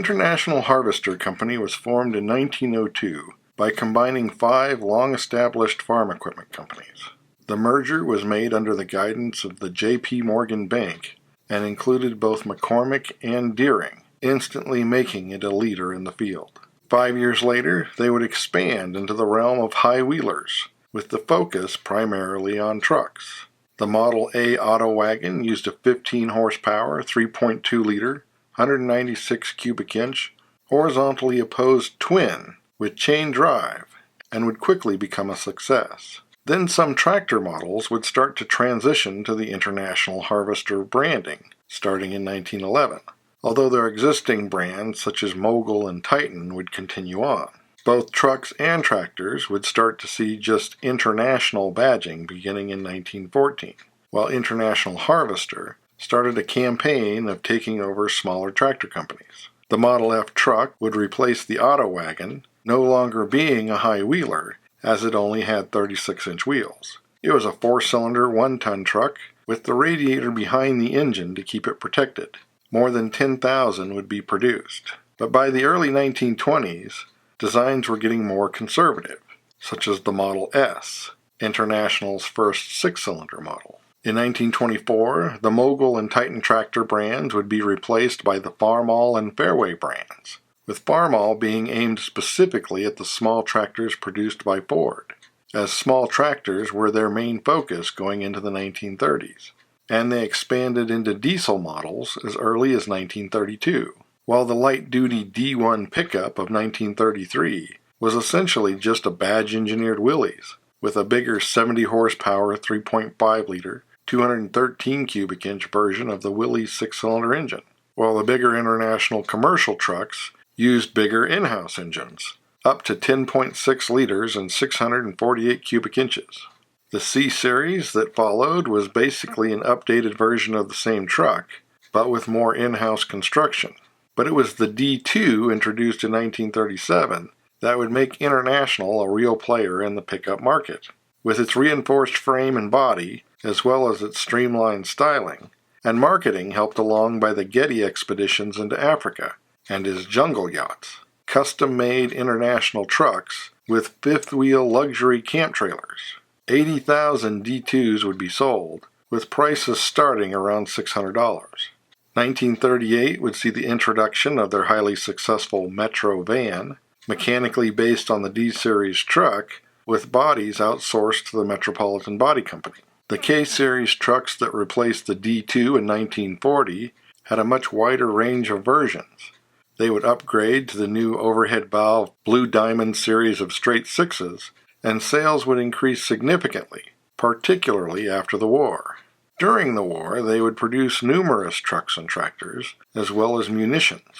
International Harvester Company was formed in 1902 by combining 5 long-established farm equipment companies. The merger was made under the guidance of the J.P. Morgan Bank and included both McCormick and Deering, instantly making it a leader in the field. 5 years later, they would expand into the realm of high wheelers, with the focus primarily on trucks. The Model A auto wagon used a 15 horsepower, 3.2-liter, 196 cubic inch, horizontally opposed twin with chain drive, and would quickly become a success. Then some tractor models would start to transition to the International Harvester branding, starting in 1911, although their existing brands such as Mogul and Titan would continue on. Both trucks and tractors would start to see just international badging beginning in 1914, while International Harvester started a campaign of taking over smaller tractor companies. The Model F truck would replace the auto wagon, no longer being a high wheeler, as it only had 36-inch wheels. It was a 4-cylinder, 1-ton truck with the radiator behind the engine to keep it protected. More than 10,000 would be produced. But by the early 1920s, designs were getting more conservative, such as the Model S, International's first 6-cylinder model. In 1924, the Mogul and Titan tractor brands would be replaced by the Farmall and Fairway brands, with Farmall being aimed specifically at the small tractors produced by Ford, as small tractors were their main focus going into the 1930s, and they expanded into diesel models as early as 1932, while the light-duty D1 pickup of 1933 was essentially just a badge-engineered Willys, with a bigger 70-horsepower, 3.5-liter, 213 cubic inch version of the Willys 6-cylinder engine, while the bigger international commercial trucks used bigger in-house engines, up to 10.6 liters and 648 cubic inches. The C-Series that followed was basically an updated version of the same truck, but with more in-house construction. But it was the D2 introduced in 1937 that would make International a real player in the pickup market. With its reinforced frame and body, as well as its streamlined styling, and marketing helped along by the Getty expeditions into Africa and his jungle yachts, custom-made International trucks with fifth-wheel luxury camp trailers. 80,000 D2s would be sold, with prices starting around $600. 1938 would see the introduction of their highly successful Metro van, mechanically based on the D-Series truck, with bodies outsourced to the Metropolitan Body Company. The K-Series trucks that replaced the D2 in 1940 had a much wider range of versions. They would upgrade to the new overhead valve Blue Diamond series of straight sixes, and sales would increase significantly, particularly after the war. During the war, they would produce numerous trucks and tractors, as well as munitions,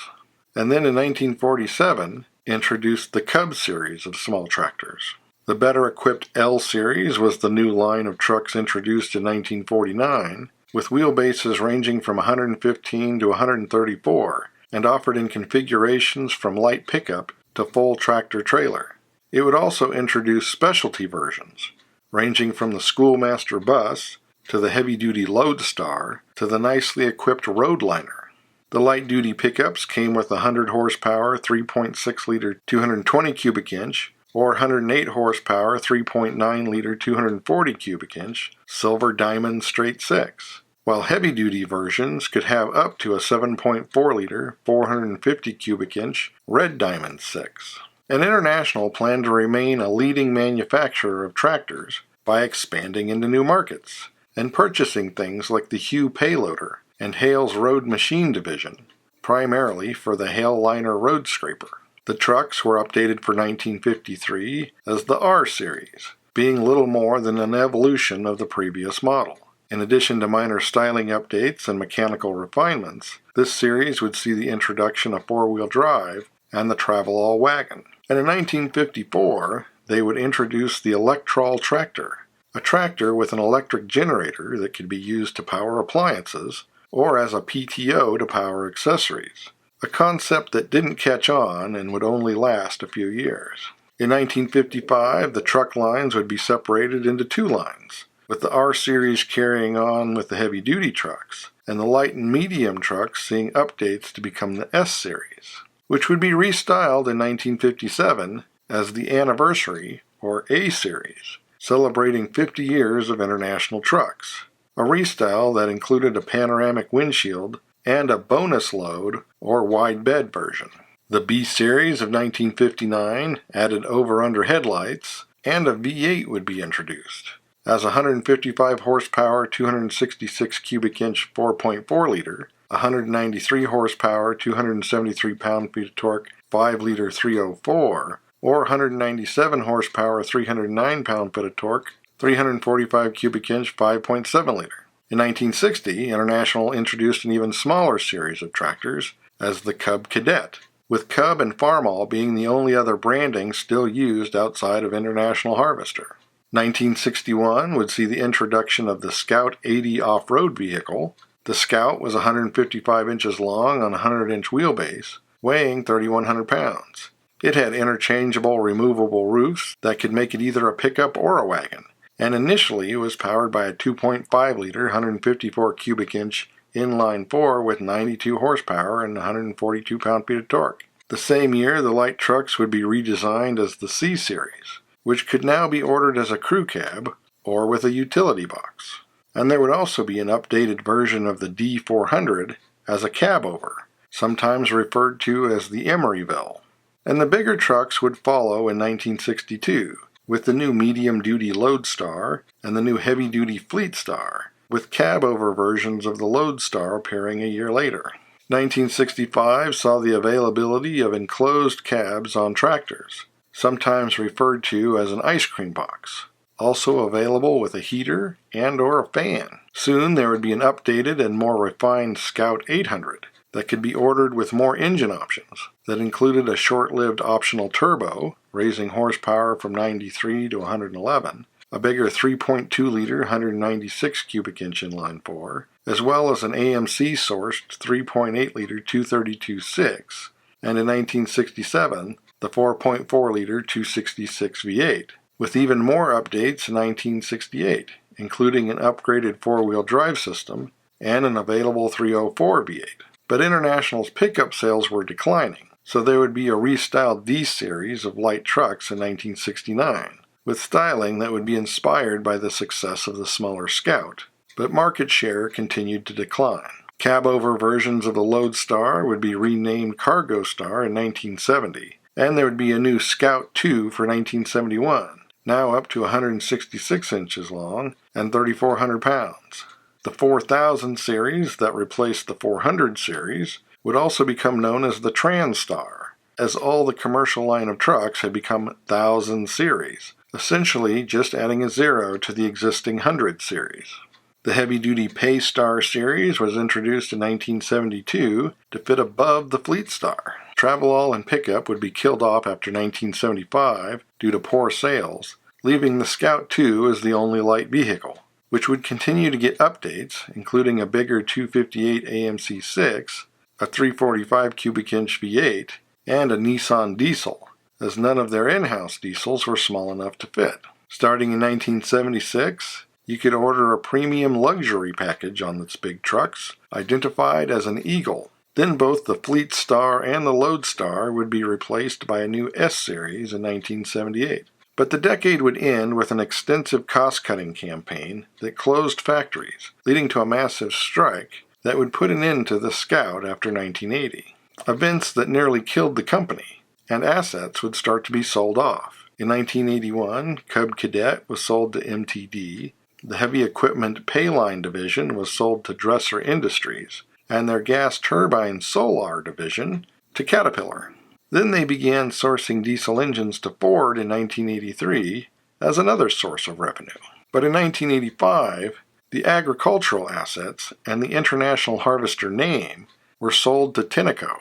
and then in 1947 introduced the Cub series of small tractors. The better-equipped L series was the new line of trucks introduced in 1949, with wheelbases ranging from 115 to 134, and offered in configurations from light pickup to full tractor-trailer. It would also introduce specialty versions, ranging from the Schoolmaster bus to the heavy-duty Lodestar to the nicely equipped Roadliner. The light-duty pickups came with a 100-horsepower, 3.6-liter, 220 cubic inch, or 108 horsepower, 3.9-liter, 240 cubic inch Silver Diamond straight six, while heavy-duty versions could have up to a 7.4-liter, 450 cubic inch Red Diamond 6. And International planned to remain a leading manufacturer of tractors by expanding into new markets and purchasing things like the Hugh Payloader and Hale's Road Machine Division, primarily for the Hale Liner Road Scraper. The trucks were updated for 1953 as the R Series, being little more than an evolution of the previous model. In addition to minor styling updates and mechanical refinements, this series would see the introduction of four-wheel drive and the Travelall wagon. And in 1954, they would introduce the Electrol tractor, a tractor with an electric generator that could be used to power appliances or as a PTO to power accessories, a concept that didn't catch on and would only last a few years. In 1955, the truck lines would be separated into 2 lines, with the R Series carrying on with the heavy-duty trucks, and the light and medium trucks seeing updates to become the S Series. which would be restyled in 1957 as the Anniversary, or A Series, celebrating 50 years of international trucks, a restyle that included a panoramic windshield and a bonus load, or wide bed version. The B Series of 1959 added over-under headlights, and a V8 would be introduced. As a 155 horsepower, 266 cubic inch 4.4 liter, 193 horsepower, 273 pound-feet of torque 5 liter 304, or 197 horsepower, 309 pound-feet of torque 345 cubic inch 5.7 liter. In 1960, International introduced an even smaller series of tractors as the Cub Cadet, with Cub and Farmall being the only other branding still used outside of International Harvester. 1961 would see the introduction of the Scout 80 off-road vehicle. The Scout was 155 inches long on a 100-inch wheelbase, weighing 3,100 pounds. It had interchangeable removable roofs that could make it either a pickup or a wagon, and initially was powered by a 2.5-liter, 154 cubic inch inline 4 with 92 horsepower and 142 pound-feet of torque. The same year, the light trucks would be redesigned as the C Series, which could now be ordered as a crew cab or with a utility box. And there would also be an updated version of the D400 as a cab-over, sometimes referred to as the Emeryville. And the bigger trucks would follow in 1962, with the new medium-duty Lodestar and the new heavy-duty Fleetstar, with cab-over versions of the Lodestar appearing a year later. 1965 saw the availability of enclosed cabs on tractors, sometimes referred to as an ice cream box, also available with a heater and/or a fan. Soon there would be an updated and more refined Scout 800 that could be ordered with more engine options that included a short-lived optional turbo, raising horsepower from 93 to 111, a bigger 3.2-liter 196 cubic inch inline 4, as well as an AMC-sourced 3.8-liter 232.6, and in 1967, the 4.4-liter 266 V8, with even more updates in 1968, including an upgraded four-wheel drive system and an available 304 V8. But International's pickup sales were declining, so there would be a restyled D Series of light trucks in 1969, with styling that would be inspired by the success of the smaller Scout, but market share continued to decline. Cab-over versions of the Lodestar would be renamed Cargo Star in 1970, and there would be a new Scout 2 for 1971, now up to 166 inches long and 3,400 pounds. The 4000 series that replaced the 400 series would also become known as the Transtar, as all the commercial line of trucks had become 1000 series, essentially just adding a zero to the existing 100 series. The heavy-duty Paystar series was introduced in 1972 to fit above the Fleetstar. Travelall and Pickup would be killed off after 1975 due to poor sales, leaving the Scout 2 as the only light vehicle, which would continue to get updates, including a bigger 258 AMC6, a 345 cubic inch V8, and a Nissan diesel, as none of their in-house diesels were small enough to fit. Starting in 1976, you could order a premium luxury package on its big trucks, identified as an Eagle. Then both the Fleetstar and the Lodestar would be replaced by a new S-Series in 1978. But the decade would end with an extensive cost-cutting campaign that closed factories, leading to a massive strike that would put an end to the Scout after 1980. Events that nearly killed the company, and assets would start to be sold off. In 1981, Cub Cadet was sold to MTD, the heavy equipment Payline division was sold to Dresser Industries, and their gas turbine Solar division to Caterpillar. Then they began sourcing diesel engines to Ford in 1983 as another source of revenue. But in 1985, the agricultural assets and the International Harvester name were sold to Tenneco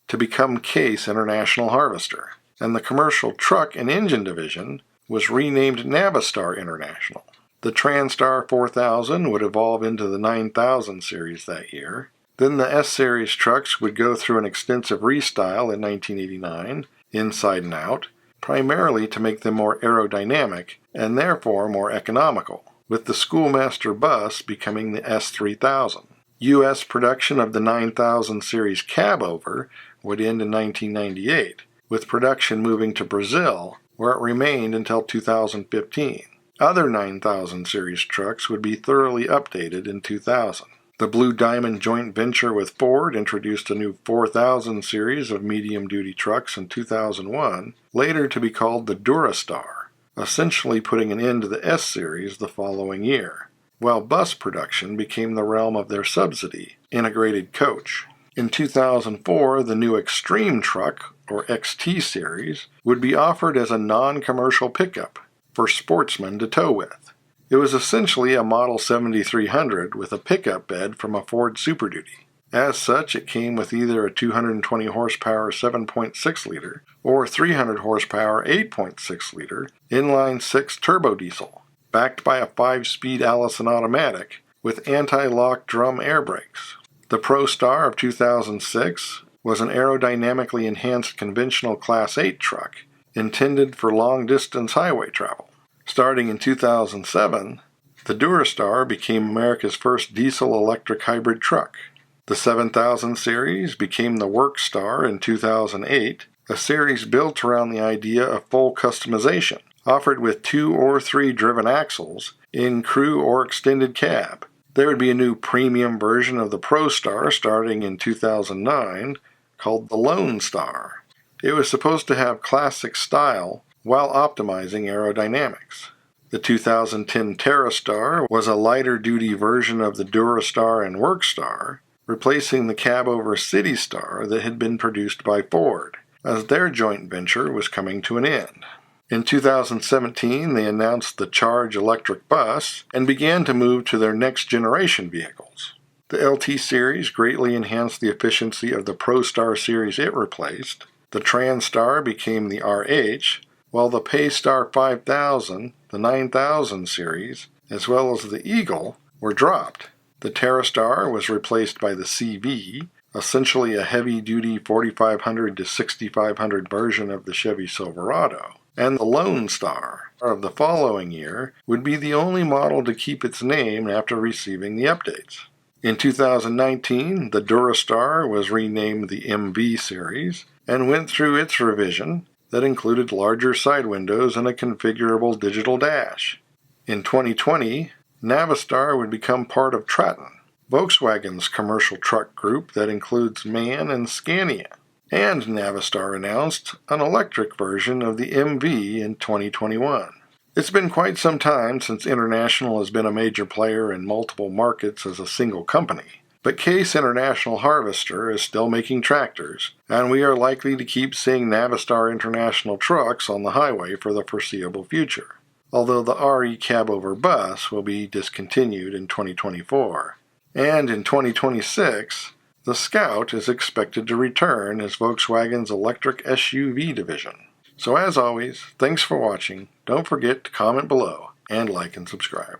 to become Case International Harvester, and the commercial truck and engine division was renamed Navistar-International. The Transtar 4000 would evolve into the 9000 series that year. Then the S-Series trucks would go through an extensive restyle in 1989, inside and out, primarily to make them more aerodynamic and therefore more economical, with the Schoolmaster bus becoming the S3000. U.S. production of the 9000 series cab-over would end in 1998, with production moving to Brazil, where it remained until 2015. Other 9000 series trucks would be thoroughly updated in 2000. The Blue Diamond joint venture with Ford introduced a new 4000 series of medium-duty trucks in 2001, later to be called the Durastar, essentially putting an end to the S-Series the following year, while bus production became the realm of their subsidy, Integrated Coach. In 2004, the new Extreme truck, or XT series, would be offered as a non-commercial pickup for sportsmen to tow with. It was essentially a Model 7300 with a pickup bed from a Ford Super Duty. As such, it came with either a 220 horsepower 7.6-liter or 300 horsepower 8.6-liter inline-six turbo diesel, backed by a 5-speed Allison automatic with anti-lock drum air brakes. The ProStar of 2006 was an aerodynamically enhanced conventional Class 8 truck intended for long-distance highway travel. Starting in 2007, the Durastar became America's first diesel-electric hybrid truck. The 7000 series became the Workstar in 2008, a series built around the idea of full customization, offered with 2 or 3 driven axles in crew or extended cab. There would be a new premium version of the ProStar starting in 2009 called the Lone Star. It was supposed to have classic style while optimizing aerodynamics. The 2010 TerraStar was a lighter-duty version of the Durastar and Workstar, replacing the cab-over City Star that had been produced by Ford, as their joint venture was coming to an end. In 2017, they announced the Charge electric bus and began to move to their next-generation vehicles. The LT series greatly enhanced the efficiency of the ProStar series it replaced. The TransStar became the RH, while the Paystar 5000, the 9000 series, as well as the Eagle, were dropped. The TerraStar was replaced by the CV, essentially a heavy-duty 4500 to 6500 version of the Chevy Silverado, and the Lone Star of the following year would be the only model to keep its name after receiving the updates. In 2019, the Durastar was renamed the MV series and went through its revision that included larger side windows and a configurable digital dash. In 2020, Navistar would become part of Traton, Volkswagen's commercial truck group that includes MAN and Scania. And Navistar announced an electric version of the MV in 2021. It's been quite some time since International has been a major player in multiple markets as a single company. But Case International Harvester is still making tractors, and we are likely to keep seeing Navistar-International trucks on the highway for the foreseeable future, although the RE cab-over bus will be discontinued in 2024. And in 2026, the Scout is expected to return as Volkswagen's electric SUV division. So as always, thanks for watching. Don't forget to comment below and like and subscribe.